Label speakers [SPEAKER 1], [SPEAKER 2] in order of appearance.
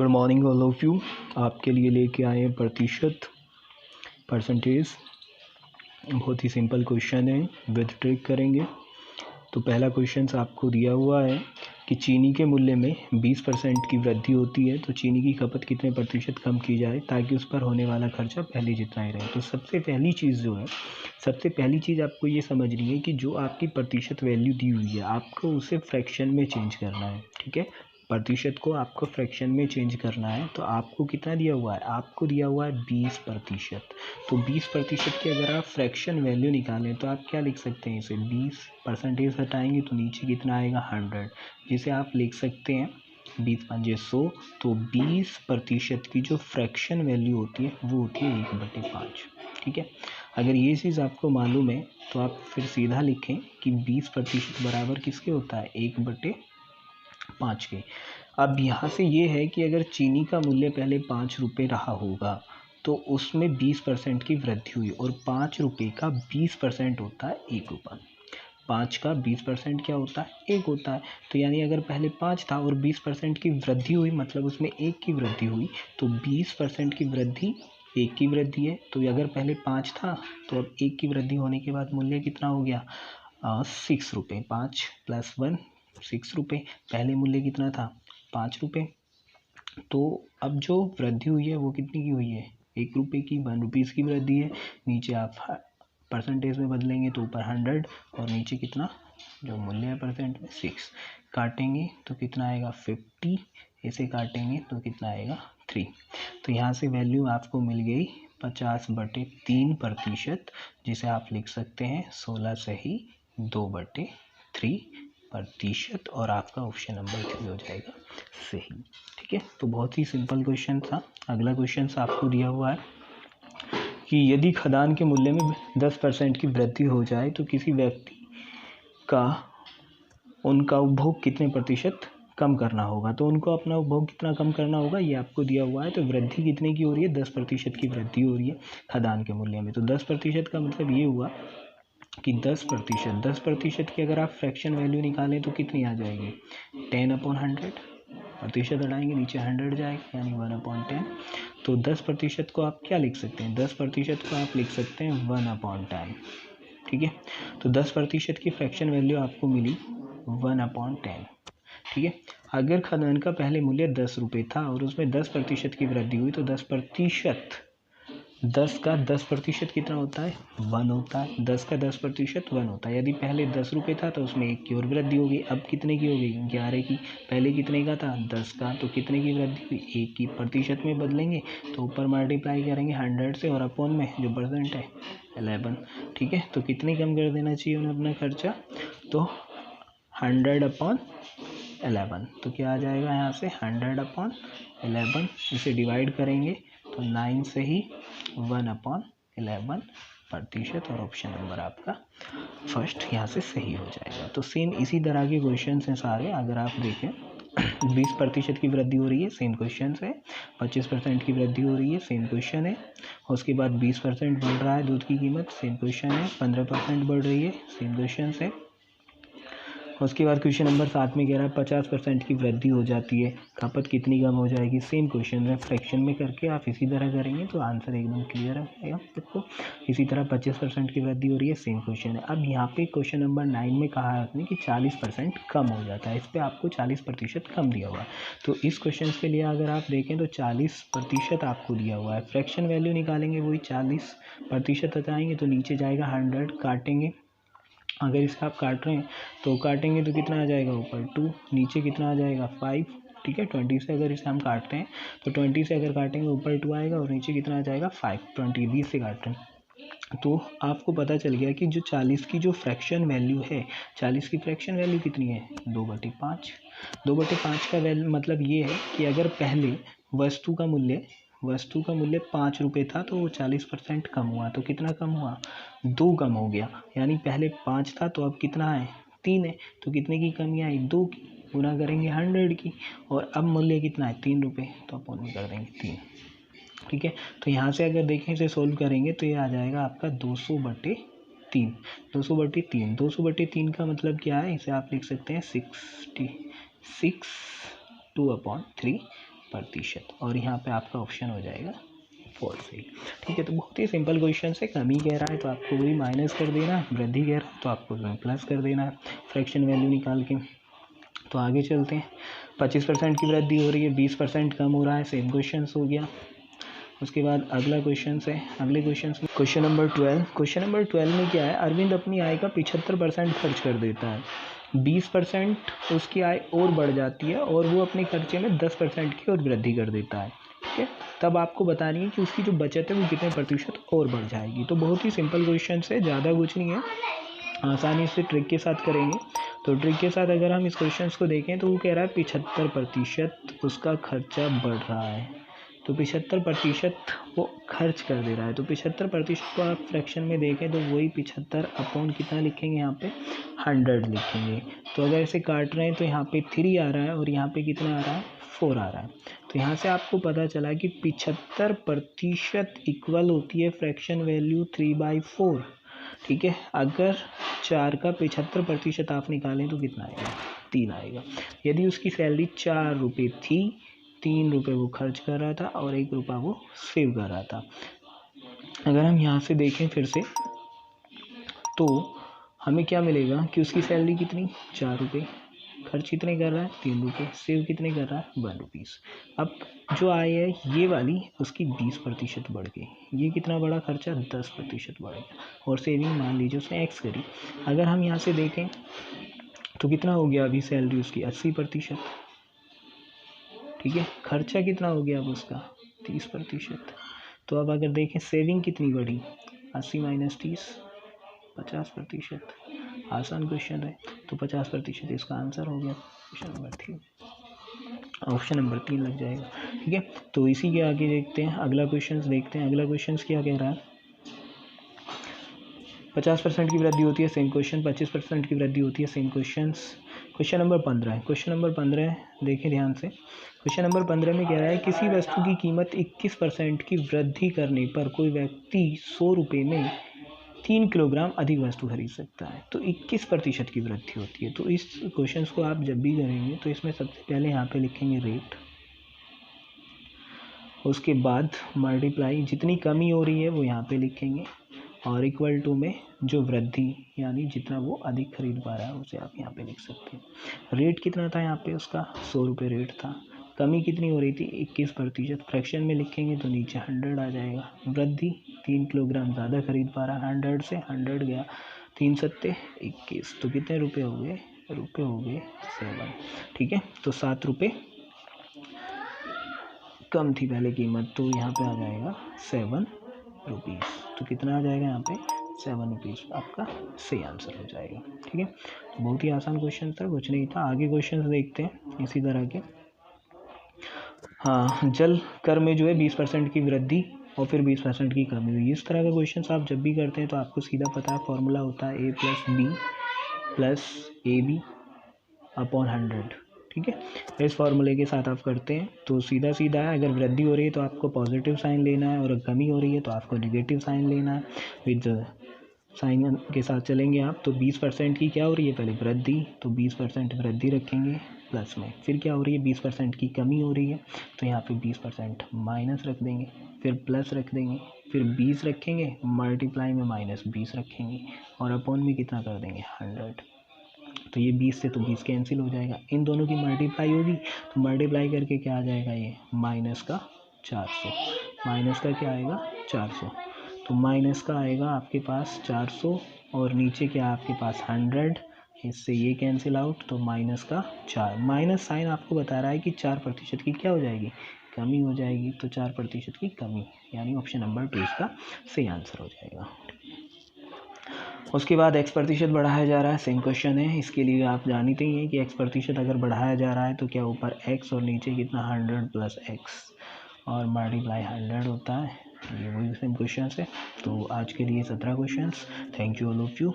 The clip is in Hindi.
[SPEAKER 1] Good morning all of you. आपके लिए लेके आए हैं प्रतिशत परसेंटेज। बहुत ही सिंपल क्वेश्चन है, विद ट्रिक करेंगे। तो पहला क्वेश्चन आपको दिया हुआ है कि चीनी के मूल्य में 20% की वृद्धि होती है तो चीनी की खपत कितने प्रतिशत कम की जाए ताकि उस पर होने वाला खर्चा पहले जितना ही रहे। तो सबसे पहली चीज़ आपको ये समझनी है कि जो आपकी प्रतिशत वैल्यू दी हुई है आपको उसे फ्रैक्शन में चेंज करना है। ठीक है, प्रतिशत को आपको फ्रैक्शन में चेंज करना है। तो आपको कितना दिया हुआ है, आपको दिया हुआ है 20%। तो 20% की अगर आप फ्रैक्शन वैल्यू निकालें तो आप क्या लिख सकते हैं, इसे 20% हटाएंगे तो नीचे कितना आएगा 100, जिसे आप लिख सकते हैं 20×5 100। तो 20% की जो फ्रैक्शन वैल्यू होती है वो होती है 1/5। ठीक है, अगर ये चीज़ आपको मालूम है तो आप फिर सीधा लिखें कि 20% बराबर किसके होता है, 1/5 के। अब यहाँ से ये है कि अगर चीनी का मूल्य पहले 5 रुपये रहा होगा तो उसमें 20% की वृद्धि हुई और 5 रुपये का 20% होता है 1 रुपये। 5 का 20% क्या होता है, 1 होता है। तो यानी अगर पहले 5 था और 20% की वृद्धि हुई मतलब उसमें 1 की वृद्धि हुई, तो 20% की वृद्धि 1 की वृद्धि है। तो अगर पहले 5 था तो अब 1 की वृद्धि होने के बाद मूल्य कितना हो गया, 6 रुपये। 5 + 1 6 रुपये। पहले मूल्य कितना था, 5 रुपये। तो अब जो वृद्धि हुई है वो कितनी की हुई है, 1 रुपये की, 1 रुपीज़ की वृद्धि है। नीचे आप परसेंटेज में बदलेंगे तो ऊपर 100 और नीचे कितना जो मूल्य है परसेंट में 6। काटेंगे तो कितना आएगा 50, इसे काटेंगे तो कितना आएगा 3। तो यहाँ से वैल्यू आपको मिल गई 50/3%, जिसे आप लिख सकते हैं 16 सही 2/3%। और आपका ऑप्शन नंबर 3 हो जाएगा सही। ठीक है, तो बहुत ही सिंपल क्वेश्चन था। अगला क्वेश्चन आपको दिया हुआ है कि यदि खदान के मूल्य में 10% की वृद्धि हो जाए तो किसी व्यक्ति का उनका उपभोग कितने प्रतिशत कम करना होगा। तो उनको अपना उपभोग कितना कम करना होगा ये आपको दिया हुआ है। तो वृद्धि कितने की हो रही है, 10% की वृद्धि हो रही है खदान के मूल्य में। तो 10% का मतलब ये हुआ कि 10% की अगर आप फ्रैक्शन वैल्यू निकालें तो कितनी आ जाएगी, 10/100। प्रतिशत हटाएंगे नीचे 100 जाएगा यानी 1/10। तो 10% को आप क्या लिख सकते हैं, 10% को आप लिख सकते हैं 1/10। ठीक है, तो 10% की फ्रैक्शन वैल्यू आपको मिली 1/10। ठीक है, अगर खदान का पहले मूल्य 10 रुपये था और उसमें 10% की वृद्धि हुई तो 10 का 10% कितना होता है, 1 होता है। 10 का 10% 1 होता है। यदि पहले 10 रुपये था तो उसमें 1 की और वृद्धि होगी। अब कितने की हो गई, 11 की। पहले कितने का था, 10 का, तो कितने की वृद्धि हुई, 1 की। प्रतिशत में बदलेंगे तो ऊपर मल्टीप्लाई करेंगे 100 से और अपॉन में जो परसेंट है 11। ठीक है, तो कितनी कम कर देना चाहिए उन्हें अपना खर्चा, तो 100/11। तो क्या आ जाएगा यहाँ से 100/11। इसे डिवाइड करेंगे तो 9 से ही 1/11% और ऑप्शन नंबर आपका फर्स्ट यहाँ से सही हो जाएगा। तो सेम इसी तरह के क्वेश्चन हैं सारे। अगर आप देखें 20% की वृद्धि हो रही है, सेम क्वेश्चन है। 25% की वृद्धि हो रही है, सेम क्वेश्चन है। उसके बाद 20% बढ़ रहा है दूध की कीमत, सेम क्वेश्चन है। 15% बढ़ रही है, सेम क्वेश्चन है। उसके बाद क्वेश्चन नंबर 7 में कह रहा है 50% की वृद्धि हो जाती है, खपत कितनी कम हो जाएगी। सेम क्वेश्चन है, फ्रैक्शन में करके आप इसी तरह करेंगे तो आंसर एकदम क्लियर हो जाएगा आपको। इसी तरह 25% की वृद्धि हो रही है, सेम क्वेश्चन है। अब यहाँ पे क्वेश्चन नंबर 9 में कहा है आपने कि 40% कम हो जाता है, इस पर आपको 40% कम दिया हुआ है। तो इस क्वेश्चन के लिए अगर आप देखें तो 40% आपको दिया हुआ है। फ्रैक्शन वैल्यू निकालेंगे वही 40% हटाएंगे तो नीचे जाएगा 100, काटेंगे। अगर इसे आप काट रहे हैं तो काटेंगे तो कितना आ जाएगा, ऊपर 2, नीचे कितना आ जाएगा 5। ठीक है, 20 से अगर इसे हम काटते हैं तो 20 से अगर काटेंगे ऊपर 2 आएगा और नीचे कितना आ जाएगा 5। 20 से काट रहे हैं तो आपको पता चल गया कि जो 40 की जो फ्रैक्शन वैल्यू है, 40 की फ्रैक्शन वैल्यू कितनी है, 2/5। 2/5 का वैल्यू मतलब ये है कि अगर पहले वस्तु का मूल्य 5 रुपये था तो वो 40% कम हुआ तो कितना कम हुआ, 2 कम हो गया। यानी पहले 5 था तो अब कितना है, 3 है। तो कितने की कमी आई, 2 की। गुना करेंगे 100 की और अब मूल्य कितना है 3 रुपये तो अपन में कर देंगे 3। ठीक है, तो यहाँ से अगर देखें इसे सोल्व करेंगे तो ये आ जाएगा आपका 200/3। 200/3 200/3 का मतलब क्या है, इसे आप लिख सकते हैं 66 2/3। प्रतिशत, और यहाँ पे आपका ऑप्शन हो जाएगा 4 सही। ठीक है, तो बहुत ही सिंपल क्वेश्चन है। कमी कह रहा है तो आपको वही माइनस कर देना है, वृद्धि कह रहा है तो आपको प्लस कर देना है फ्रैक्शन वैल्यू निकाल के। तो आगे चलते हैं। 25% की वृद्धि हो रही है, 20% कम हो रहा है, सेम क्वेश्चन हो गया। उसके बाद अगला क्वेश्चन है, अगले क्वेश्चन में क्वेश्चन नंबर 12। क्वेश्चन नंबर 12 में क्या है, अरविंद अपनी आय का 75% खर्च कर देता है, 20% उसकी आय और बढ़ जाती है और वो अपने खर्चे में 10% की और वृद्धि कर देता है। ठीक है, तब आपको बतानी है कि उसकी जो बचत है वो कितने प्रतिशत और बढ़ जाएगी। तो बहुत ही सिंपल क्वेश्चन है, ज़्यादा कुछ नहीं है, आसानी से ट्रिक के साथ करेंगे। तो ट्रिक के साथ अगर हम इस क्वेश्चन को देखें तो वो कह रहा है 75% उसका खर्चा बढ़ रहा है, तो 75% वो खर्च कर दे रहा है। तो 75% को आप फ्रैक्शन में देखें तो वही 75 अपॉन कितना लिखेंगे, यहाँ पे 100 लिखेंगे। तो अगर ऐसे काट रहे हैं तो यहाँ पे 3 आ रहा है और यहाँ पे कितना आ रहा है, 4 आ रहा है। तो यहाँ से आपको पता चला कि 75% इक्वल होती है फ्रैक्शन वैल्यू 3/4। ठीक है, अगर 4 का 75% आप निकालें तो कितना आएगा, 3 आएगा। यदि उसकी सैलरी 4 रुपये थी, 3 रुपये वो खर्च कर रहा था और 1 रुपया वो सेव कर रहा था। अगर हम यहाँ से देखें फिर से तो हमें क्या मिलेगा कि उसकी सैलरी कितनी, 4 रुपये, खर्च कितने कर रहा है, 3 रुपये, सेव कितने कर रहा है, 1 रुपीज़। अब जो आय है ये वाली उसकी 20% बढ़ गई, ये कितना बड़ा खर्चा, 10% बढ़ गया, और सेविंग मान लीजिए उसने एक्स करी। अगर हम यहाँ से देखें तो कितना हो गया, अभी सैलरी उसकी 80%। ठीक है, खर्चा कितना हो गया अब उसका, 30%। तो अब अगर देखें सेविंग कितनी बढ़ी, 80 माइनस 30, 50%। आसान क्वेश्चन है, तो 50% इसका आंसर हो गया क्वेश्चन नंबर 3, ऑप्शन नंबर 3 लग जाएगा। ठीक है, तो इसी के आगे देखते हैं, अगला क्वेश्चन देखते हैं। अगला क्वेश्चन क्या कह रहा है, 50% की वृद्धि होती है, सेम क्वेश्चन। 25% की वृद्धि होती है, सेम क्वेश्चन। क्वेश्चन नंबर 15 है, क्वेश्चन नंबर 15 देखें ध्यान से। क्वेश्चन नंबर 15 में कह रहा है, किसी वस्तु की कीमत 21% की वृद्धि करने पर कोई व्यक्ति 100 रुपये में 3 किलोग्राम अधिक वस्तु खरीद सकता है। तो 21% की वृद्धि होती है। तो इस क्वेश्चन को आप जब भी करेंगे तो इसमें सबसे पहले यहाँ पे लिखेंगे रेट, उसके बाद मल्टीप्लाई, जितनी कमी हो रही है वो यहाँ पे लिखेंगे, और इक्वल टू में जो वृद्धि यानी जितना वो अधिक खरीद पा रहा है उसे आप यहाँ पे लिख सकते हैं। रेट कितना था यहाँ पे उसका, 100 रुपये रेट था, कमी कितनी हो रही थी, 21%। फ्रैक्शन में लिखेंगे तो नीचे 100 आ जाएगा। वृद्धि 3 किलोग्राम ज़्यादा खरीद पा रहा है, 100 से 100 गया, 3 सत्ते 21, तो कितने रुपये हो गए, रुपये हो गए 7। ठीक है, तो 7 रुपये कम थी पहले कीमत, तो यहाँ पे आ जाएगा 7 रुपीज़। तो कितना आ जाएगा यहाँ पे, 7 रुपीज़ आपका सही आंसर हो जाएगा। ठीक है, तो बहुत ही आसान क्वेश्चन था, कुछ नहीं था। आगे क्वेश्चन देखते हैं इसी तरह के। हाँ, जल कर में जो है 20% की वृद्धि और फिर 20% की कमी हुई। इस तरह का क्वेश्चन आप जब भी करते हैं तो आपको सीधा पता है, फॉर्मूला होता है A+B अपॉन 100। ठीक है, इस फार्मूले के साथ आप करते हैं तो सीधा सीधा है। अगर वृद्धि हो रही है तो आपको पॉजिटिव साइन लेना है, और अगर कमी हो रही है तो आपको नेगेटिव साइन लेना है। विद साइन के साथ चलेंगे आप। तो 20% की क्या हो रही है, पहले वृद्धि, तो 20% वृद्धि रखेंगे प्लस में। फिर क्या हो रही है, 20% की कमी हो रही है, तो यहाँ पे 20% माइनस रख देंगे, फिर प्लस रख देंगे, फिर 20 रखेंगे, मल्टीप्लाई में -20 रखेंगे, और अपॉन में कितना कर देंगे, 100। तो ये 20 से तो 20 कैंसिल हो जाएगा, इन दोनों की मल्टीप्लाई होगी, तो मल्टीप्लाई करके क्या आ जाएगा, ये माइनस का 400, माइनस का क्या आएगा, 400। तो माइनस का आएगा आपके पास 400, और नीचे क्या आपके पास 100, इससे ये कैंसिल आउट, तो माइनस का 4। माइनस साइन आपको बता रहा है कि 4% की क्या हो जाएगी, कमी हो जाएगी। तो 4% की कमी, यानी ऑप्शन नंबर 2 इसका सही आंसर हो जाएगा। उसके बाद x% बढ़ाया जा रहा है, सेम क्वेश्चन है। इसके लिए आप जानते ही हैं कि x% अगर बढ़ाया जा रहा है तो क्या ऊपर x और नीचे कितना 100 प्लस x और मल्टीप्लाई 100 होता है। ये वही सेम क्वेश्चन है। तो आज के लिए 17 questions. Thank you all of you.